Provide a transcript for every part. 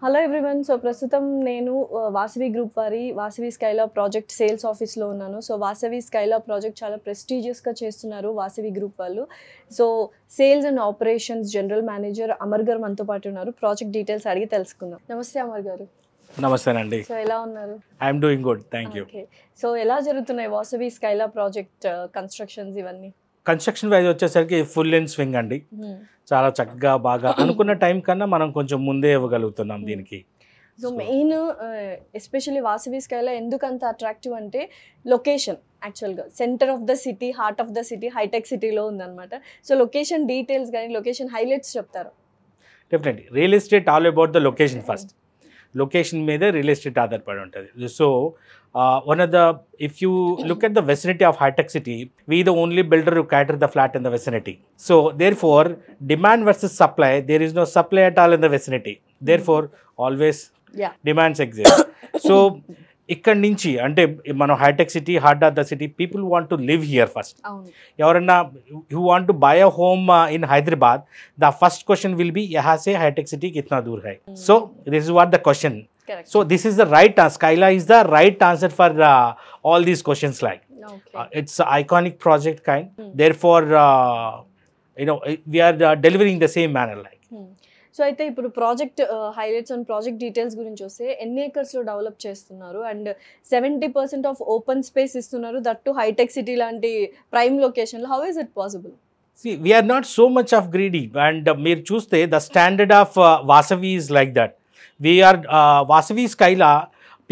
Hello everyone. So ప్రస్తుతం నేను Vasavi group వారి వాసవి స్కైలా ప్రాజెక్ట్ సేల్స్ ఆఫీస్లో ఉన్నాను. సో వాసవి స్కైలా ప్రాజెక్ట్ చాలా ప్రెస్టీజియస్గా చేస్తున్నారు వాసవి గ్రూప్ వాళ్ళు. So sales and operations general manager Amar గారు మనతో పాటు ఉన్నారు. ప్రాజెక్ట్ డీటెయిల్స్ అడిగి తెలుసుకుందాం. నమస్తే అమర్ గారు. నమస్తేనండి. సో ఎలా ఉన్నారు? I'm doing good, thank you. Okay. So ఎలా జరుగుతున్నాయి వాసవి స్కైలా ప్రాజెక్ట్ కన్స్ట్రక్షన్స్ ఇవన్నీ? కన్స్ట్రక్షన్ వైజ్ వచ్చేసరికి ఫుల్ ఇన్ స్వింగ్ అండి. చాలా చక్కగా బాగా అనుకున్న టైం కన్నా మనం కొంచెం ముందే ఇవ్వగలుగుతున్నాం దీనికి. So main especially Vasavi Skyla ఎందుకు అంత అట్రాక్టివ్ అంటే లొకేషన్. యాక్చువల్గా centre of the city, heart of the city, హైటెక్ సిటీలో ఉందన్నమాట. సో లొకేషన్ డీటెయిల్స్ కానీ లొకేషన్ హైలైట్స్ చెప్తారు. Definitely real estate all about the location first. Location మీదే రియల్ ఎస్టేట్ ఆధారపడి ఉంటుంది. So one of the, if you look at the vicinity of high-tech city, we the only builder who cater the flat in the vicinity. So therefore, demand versus supply, there is no supply at all in the vicinity. Therefore, always demands exist. So ఇక్కడ నుంచి అంటే మనం హైటెక్ City, heart of the city, people want to live here first. ఎవరన్నా you want to buy a home in Hyderabad, the first question will be యహా సే హైటెక్ సిటీ కిतना दूर है. So this is what the question. Correct. So this is the right answer. Skyla is the right answer for all these questions. Like it's an iconic project kind. Therefore, we are delivering the same manner. Like. So అయితే ఇప్పుడు project highlights and project details గురించి వస్తే ఎన్ని ఏకర్స్లో develop చేస్తున్నారు and 70% of open space ఇస్తున్నారు, that to hitech city లాంటి prime లొకేషన్లో. How is it possible? See, we are not so much of greedy, and meer chuste the standard of Vasavi is like that. We are Vasavi Skyla.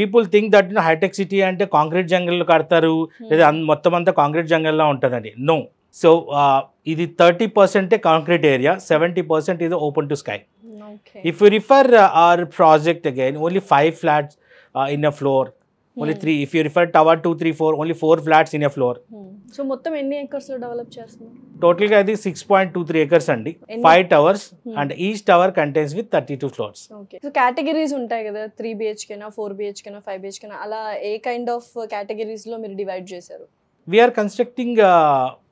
People think that high-tech city ante concrete jungle కడతారు, లేదా మొత్తం అంతా concrete జంగల్లా ఉంటుందండి. No. So ఇది 30% concrete area, 70% is open to sky. Okay. If you refer our project again, only 5 flats in a floor. Only 3. If you refer tower 2, 3, 4, only 4 flats in a floor. So మొత్తం ఎన్ని ఏకర్స్లో develop చేస్తున్నారు? టోటల్గా అది 6.23 acres అండి. 5 towers and each tower contains with 32 floors. Okay. So categories ఉంటాయి కదా, 3 BHK, 4 BHK, 5 BHK, అలా ఏ kind of కేటగిరీస్లో మీరు డివైడ్ చేశారు? We are constructing a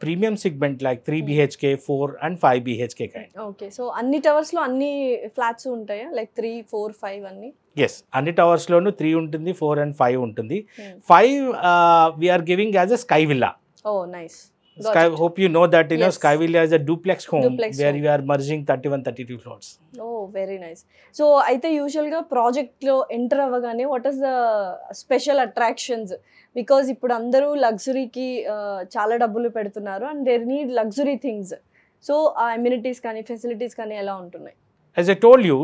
premium segment like 3 BHK, 4 and 5 BHK kind. Okay, so అన్ని టవర్స్ లో అన్ని flats ఉంటాయా, like 3, 4, 5 అన్ని? Yes, అన్ని టవర్స్ లోను 3 ఉంటుంది, 4 and 5 ఉంటుంది. 5 we are giving as a sky villa. Oh, nice. Sky, hope you know that Sky Villa is a duplex home where we are merging 31, 32 floors. Oh, very nice. So అయితే యూజువల్గా ప్రాజెక్ట్లో enter అవ్వగానే what is the special attractions? Because ఇప్పుడు అందరూ లగ్జరీకి చాలా డబ్బులు పెడుతున్నారు and they're need luxury things. So ఆ అమ్యూనిటీస్ కానీ ఫెసిలిటీస్ కానీ ఎలా ఉంటున్నాయి? As I told you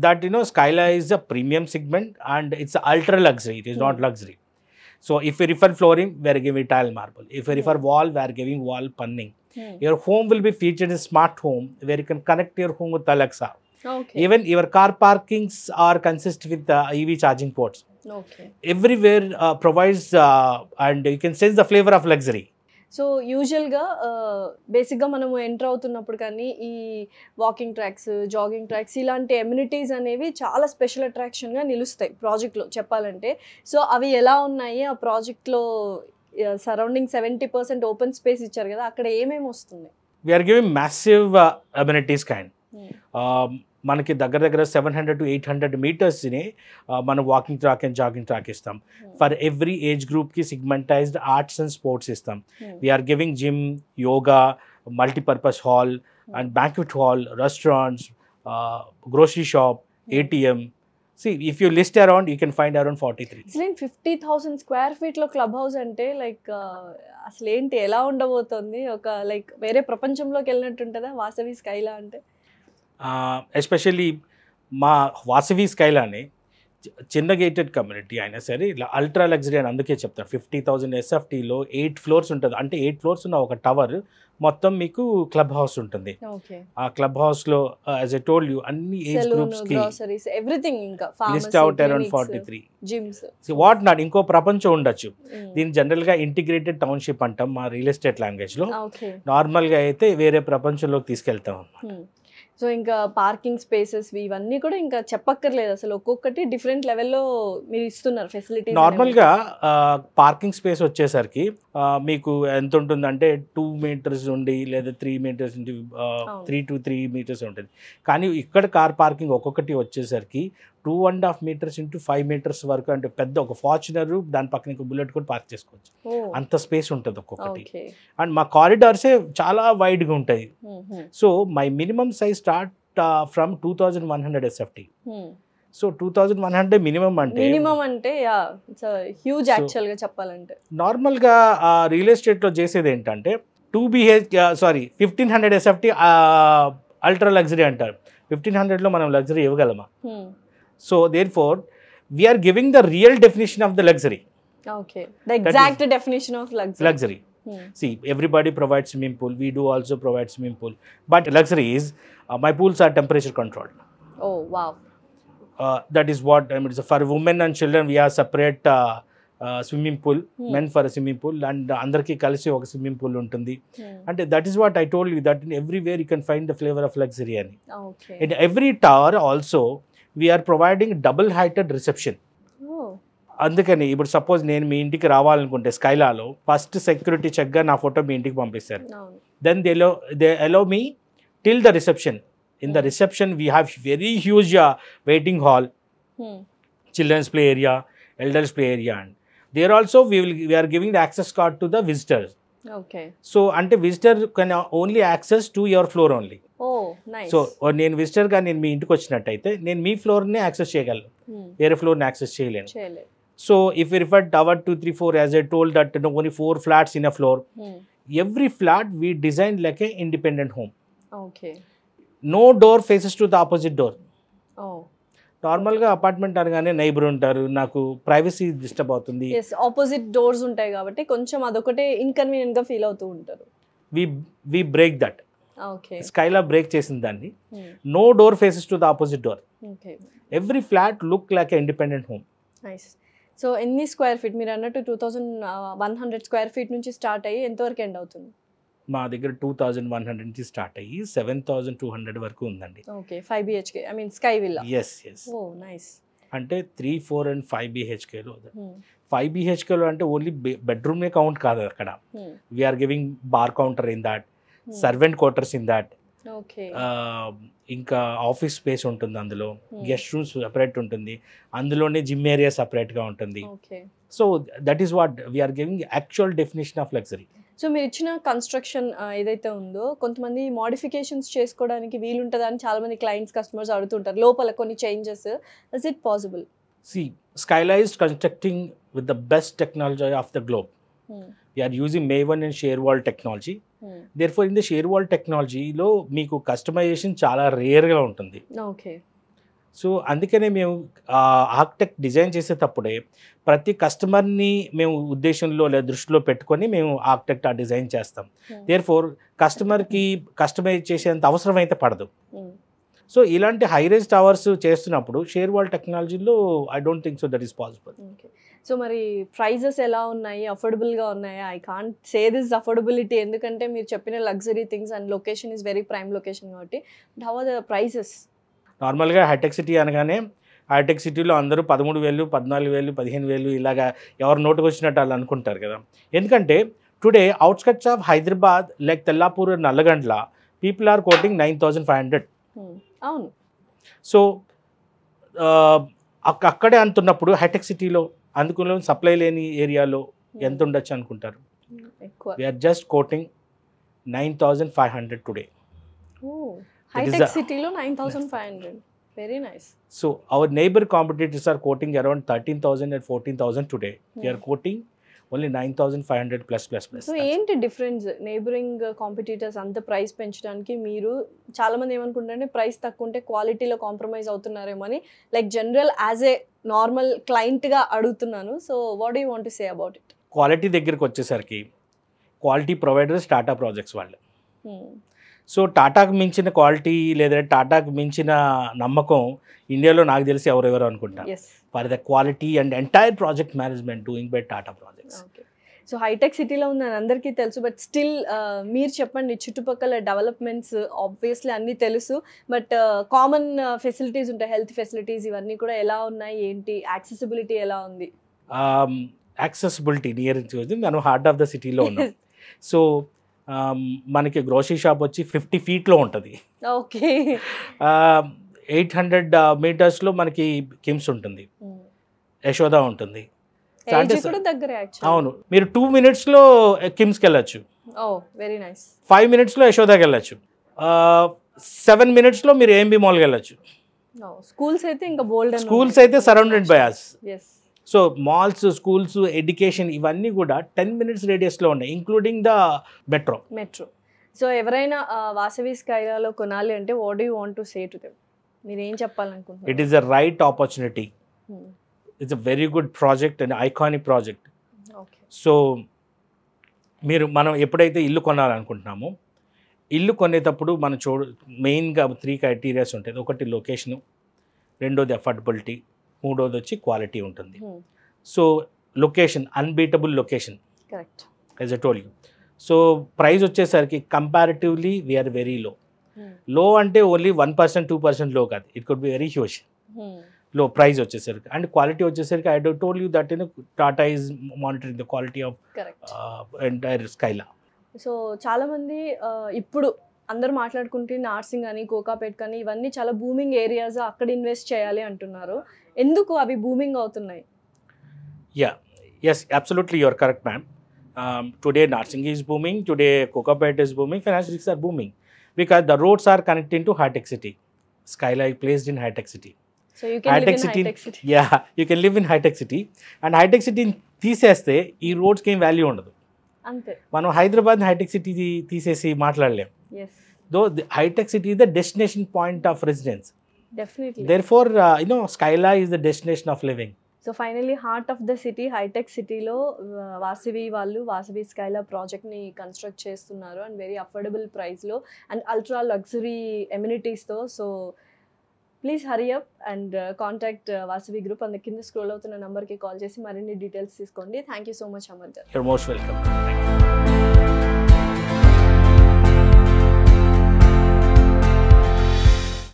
that Skyla is a premium segment and it's ultra luxury. It is not luxury. So if you refer flooring, we are giving tile marble. If you refer wall, we are giving wall panning. Your home will be featured in smart home where you can connect your home with Alexa. Okay. Even your car parkings are consist with EV charging ports. Okay. Everywhere provides and you can sense the flavor of luxury. So యూజువల్గా బేసిక్గా మనము enter అవుతున్నప్పుడు కానీ ఈ walking tracks, jogging tracks ఇలాంటి amenities అనేవి చాలా special అట్రాక్షన్గా నిలుస్తాయి ప్రాజెక్ట్లో చెప్పాలంటే. సో అవి ఎలా ఉన్నాయి ఆ ప్రాజెక్ట్లో? సరౌండింగ్ 70% ఓపెన్ స్పేస్ ఇచ్చారు కదా, అక్కడ ఏమేమి వస్తుంది? We're giving massive amenities kind. మనకి దగ్గర దగ్గర 700 to 800 మీటర్స్ని మనం walking track and jogging track ఇస్తాం. ఫర్ ఎవ్రీ ఏజ్ గ్రూప్కి సిగ్మెంటైజ్డ్ ఆర్ట్స్ అండ్ స్పోర్ట్స్ ఇస్తాం. We're giving gym, yoga, multipurpose hall and banquet hall, restaurants, grocery shop, ATM. See, if you list around, you can find around 43. అసలు 50,000 square feet లో club house అంటే like అసలు ఏంటి, ఎలా ఉండబోతుంది? ఒక లైక్ వేరే ప్రపంచంలోకి వెళ్ళినట్టు ఉంటుందా వాసవి స్కైలా అంటే? ఎస్పెషల్లీ మా వాసవి స్కైలాని చిన్న గేటెడ్ కమ్యూనిటీ అయినా సరే ఇలా అల్ట్రా లగ్జరీ అని అందుకే చెప్తారు. 50,000 SFTలో 8 floors ఉంటుంది. అంటే 8 floors ఉన్న ఒక టవర్ మొత్తం మీకు క్లబ్ హౌస్ ఉంటుంది. ఆ క్లబ్ హౌస్లో యాజ్ ఐ టోల్డ్ యూ అన్ని ఏజ్ గ్రూప్స్కి ఎవ్రీథింగ్, ఇంకా list out around 43 gyms, what not. ఇంకో ప్రపంచం ఉండొచ్చు. దీన్ని జనరల్గా ఇంటిగ్రేటెడ్ టౌన్షిప్ అంటాం మా రియల్ ఎస్టేట్ లాంగ్వేజ్లో. నార్మల్గా అయితే వేరే ప్రపంచంలోకి తీసుకెళ్తాం అన్నమాట. సో ఇంకా పార్కింగ్ స్పేసెస్ ఇవన్నీ కూడా ఇంకా చెప్పక్కర్లేదు, అసలు ఒక్కొక్కటి డిఫరెంట్ లెవెల్లో మీరు ఇస్తున్నారు ఫెసిలిటీ. నార్మల్గా పార్కింగ్ స్పేస్ వచ్చేసరికి మీకు ఎంత ఉంటుందంటే 2 meters నుండి లేదా 3 meters నుండి 3 to 3 meters ఉంటుంది. కానీ ఇక్కడ కార్ పార్కింగ్ ఒక్కొక్కటి వచ్చేసరికి 2.5 meters into 5 meters వరకు, అంటే పెద్ద ఒక ఫార్చునర్ దాని పక్కన ఇంకో బుల్లెట్ కూడా పార్క్ చేసుకోవచ్చు, అంత స్పేస్ ఉంటుంది ఒక్కొక్కటి. అండ్ మా కారిడార్సే చాలా వైడ్గా ఉంటాయి. So my minimum size start from 2100 SFT. So 2100 minimum అంటే హ్యూజ్ యాక్చువల్గా చెప్పాలంటే. నార్మల్గా రియల్ ఎస్టేట్లో చేసేది ఏంటంటే 1500 SFT అల్ట్రా లగ్జరీ అంటారు. 1500లో మనం లగ్జరీ ఇవ్వగలమా? So therefore we are giving the real definition of the luxury. Okay, the exact definition of luxury. See, everybody provides swimming pool. We do also provide swimming pool. But luxury is, my pools are temperature controlled. Oh, wow. That is what, I mean, for women and children, we have separate swimming pool, men for a swimming pool, and andarki kalisi oka swimming pool untundi. And that is what I told you, that in everywhere you can find the flavor of luxury. Okay. In every tower also, we are providing double heighted reception. అందుకని ఇప్పుడు suppose నేను మీ ఇంటికి రావాలనుకుంటే స్కైలాలో first security చెక్గా నా photo మీ ఇంటికి పంపిస్తారు. Then they allow me till the reception. In the reception we have very huge waiting hall, children's play area, elders play area, and there also we are giving the access card to the visitors. So అంటే visitor can only access to your floor only. So నేను విజిటర్గా నేను మీ ఇంటికి వచ్చినట్టయితే నేను మీ ఫ్లోర్నే access చేయగలను, వేరే ఫ్లోర్ని access చేయలేను. So if we refer tower 2, 3, 4, as I told that only 4 flats in a floor, every flat we designed like a independent home. Okay. No door faces to the opposite door. Oh. నార్మల్గా apartment అనగానే neighbour ఉంటారు, నాకు privacy disturb అవుతుంది. yes, opposite doors ఉంటాయి కాబట్టి కొంచెం అదొకటే inconvenient గా ఫీల్ అవుతూ ఉంటారు. we break that. Okay. Skyla break చేసిన దాన్ని. No door faces to the opposite door. Okay. Every flat look like a independent home. Nice. So ఎన్ని స్క్వేర్ ఫీట్ మీరు అన్నట్టు 2100 స్క్వేర్ ఫీట్ నుంచి స్టార్ట్ అయ్యి ఎంతవరకు ఎండ్ అవుతుంది? మా దగ్గర 2100 నుంచి స్టార్ట్ అయ్యి 7200 వరకు ఉందండి. Okay, 5 BHK, I mean sky villa. yes. Oh nice. అంటే 3, 4 and 5 BHKలో 5 BHKలో అంటే ఓన్లీ బెడ్రూమే కౌంట్ కాదు అక్కడ. We are giving bar counter in that, servant quarters in that, ఇంకా ఆఫీస్ స్పేస్ ఉంటుంది, అందులో గెస్ట్ రూమ్స్ సెపరేట్ ఉంటుంది, అందులోనే జిమ్ ఏరియా సెపరేట్గా ఉంటుంది. So that is what we are giving actual definition of luxury. So మీరు ఇచ్చిన కన్స్ట్రక్షన్ ఏదైతే ఉందో కొంతమంది మోడిఫికేషన్స్ చేసుకోవడానికి వీలుంటుందా అని చాలా మంది క్లయింట్స్ కస్టమర్స్ అడుగుతుంటారు, లోపల కొన్ని changes. Is it possible? See, Skyla is constructing with the best technology of the globe. We are using Maven and Sherwall technology. Therefore, in the Sherwall technology లో మీకు కస్టమైజేషన్ చాలా రేర్గా ఉంటుంది. ఓకే. సో అందుకనే మేము ఆర్కిటెక్ట్ డిజైన్ చేసేటప్పుడే ప్రతి కస్టమర్ని మేము ఉద్దేశంలో లేదా దృష్టిలో పెట్టుకొని మేము ఆర్కిటెక్ట్ ఆ డిజైన్ చేస్తాం. దేర్ఫోర్ కస్టమర్కి కస్టమైజ్ చేసేంత అవసరం అయితే పడదు. సో ఇలాంటి హై రైజ్ టవర్స్ చేస్తున్నప్పుడు షేర్వాల్ టెక్నాలజీలో I don't think so that is possible. So మరి ప్రైజెస్ ఎలా ఉన్నాయి? అఫోర్డబుల్గా ఉన్నాయా? I can't say this affordability, ఎందుకంటే మీరు చెప్పిన luxury things and location is very prime location కాబట్టి. How are the prices? నార్మల్గా హైటెక్ సిటీ అనగానే హైటెక్ సిటీలో అందరూ 13,000, 14,000, 15,000 ఇలాగా ఎవరు నోటుకు వచ్చినట్టు వాళ్ళు అనుకుంటారు కదా. ఎందుకంటే today outskirts of Hyderabad like Tellapur, Nallagandla people are quoting 9,500. అవును. సో అక్కడే అంటున్నప్పుడు హైటెక్ సిటీలో అందుకులో సప్లై లేని ఏరియాలో ఎంత ఉండొచ్చు అనుకుంటారు? We are just quoting 9,500 today. Hitech సిటీలో 9,500. Very nice. So our neighbour competitors are quoting around 13,000 and 14,000 today. We are quoting only 9,500 plus. So ఏంటి డిఫరెన్స్ నైబరింగ్ కాంపిటీటర్స్ అంత ప్రైస్ పెంచడానికి? మీరు చాలా మంది ఏమనుకుంటారంటే ప్రైస్ తక్కువ ఉంటే క్వాలిటీలో కాంప్రమైజ్ అవుతున్నారేమో అని, like general as a normal క్లయింట్గా అడుగుతున్నాను. So what do you want to say about it? Quality దగ్గరికి వచ్చేసరికి క్వాలిటీ ప్రొవైడర్స్ టాటా ప్రాజెక్ట్స్ వాళ్ళు. సో టాటాకు మించిన క్వాలిటీ లేదా టాటాకు మించిన నమ్మకం ఇండియాలో నాకు తెలిసి ఎవరెవరు అనుకుంటారు. For the quality and entire project management doing by Tata projects. So hitech సిటీలో ఉందని అందరికీ తెలుసు, బట్ స్టిల్ మీరు చెప్పండి, చుట్టుపక్కల డెవలప్మెంట్స్ ఆబ్వియస్లీ అన్నీ తెలుసు, బట్ కామన్ ఫెసిలిటీస్ ఉంటాయి, హెల్త్ ఫెసిలిటీస్, ఇవన్నీ కూడా ఎలా ఉన్నాయి, ఏంటి యాక్సెసిబిలిటీ ఎలా ఉంది? యాక్సెసిబిలిటీ నియర్ మనం హార్ట్ ఆఫ్ ద సిటీలో ఉన్నాం. సో మనకి గ్రోసరీ షాప్ వచ్చి 50 feetలో ఉంటుంది. ఓకే. 800 మీటర్స్లో మనకి కిమ్స్ ఉంటుంది, యశోద ఉంటుంది. ఏజ్ కూడా దగ్గరే యాక్చువల్లీ. అవును, మీరు 2 minutesలో కిమ్స్కి వెళ్ళచ్చు, ఓ వెరీ నైస్. 5 minutesలో యశోదాకి వెళ్ళచ్చు, 7 minutesలో మీరు ఏఎంబి మాల్కి వెళ్ళచ్చు. స్కూల్స్ అయితే ఇంకా బోల్డ్. స్కూల్స్ అయితే surrounded by us. Yes. So malls, schools, education ఇవన్నీ కూడా 10 minutes రేడియస్లో ఉన్నాయి, ఇంక్లూడింగ్ ద మెట్రో. సో ఎవరైనా వాసవి స్కైలాలో కొనాలి అంటే what do you want to say to them? మీరు ఏం చెప్పాలనుకుంటున్నారు? It is the right opportunity. It's a very good project and iconic project. So మనం ఎప్పుడైతే ఇల్లు కొనాలనుకుంటున్నామో, ఇల్లు కొనేటప్పుడు మనం మెయిన్గా 3 criteria ఉంటాయి. ఒకటి లొకేషను, రెండోది అఫోర్డబిలిటీ, మూడోది వచ్చి క్వాలిటీ ఉంటుంది. So location, unbeatable location, correct, as I told you. So price వచ్చేసరికి కంపారిటివ్లీ వీఆర్ వెరీ లో అంటే ఓన్లీ 1%, 2% లో కాదు, it could be very huge లో ప్రైస్ వచ్చేసరికి. అండ్ క్వాలిటీ వచ్చేసరికి I told you that Tata is monitoring the quality of entire Skyla. So చాలామంది ఇప్పుడు అందరూ మాట్లాడుకుంటే నార్సింగ్ కానీ కోకాపేట్ కానీ ఇవన్నీ చాలా బూమింగ్ ఏరియాస్, అక్కడ ఇన్వెస్ట్ చేయాలి అంటున్నారు. ఎందుకు అవి బూమింగ్ అవుతున్నాయి? Yes, absolutely, you are correct, ma'am. Today Narsing is booming, today Kokapet is booming, finance risks are booming because the roads are connecting to high-tech city. Skyla is placed in high-tech city. So you can live in high-tech city. Yeah, you can live in high-tech city. And high-tech city తీసేస్తే ఈ రోడ్స్కి ఏం value ఉండదు. అంతే. మనం హైదరాబాద్ హైటెక్ సిటీ తీసేసి మాట్లాడలేం. Though హైటెక్ City is the destination point of residence. Definitely. Therefore, Skyla is the destination of living. So finally heart of the city, హైటెక్ సిటీలో వాసవి వాళ్ళు వాసవి స్కైలా ప్రాజెక్ట్ని కన్స్ట్రక్ట్ చేస్తున్నారు అండ్ వెరీ అఫోర్డబుల్ ప్రైస్లో అండ్ అల్ట్రా లగ్జరీ ఎమ్యూనిటీస్తో. So please hurry up and contact Vasavi group. అందు కింద scroll అవుతున్న నెంబర్కి కాల్ చేసి మరిన్ని డీటెయిల్స్ తీసుకోండి. Thank you so much Amar గారు. You're most welcome.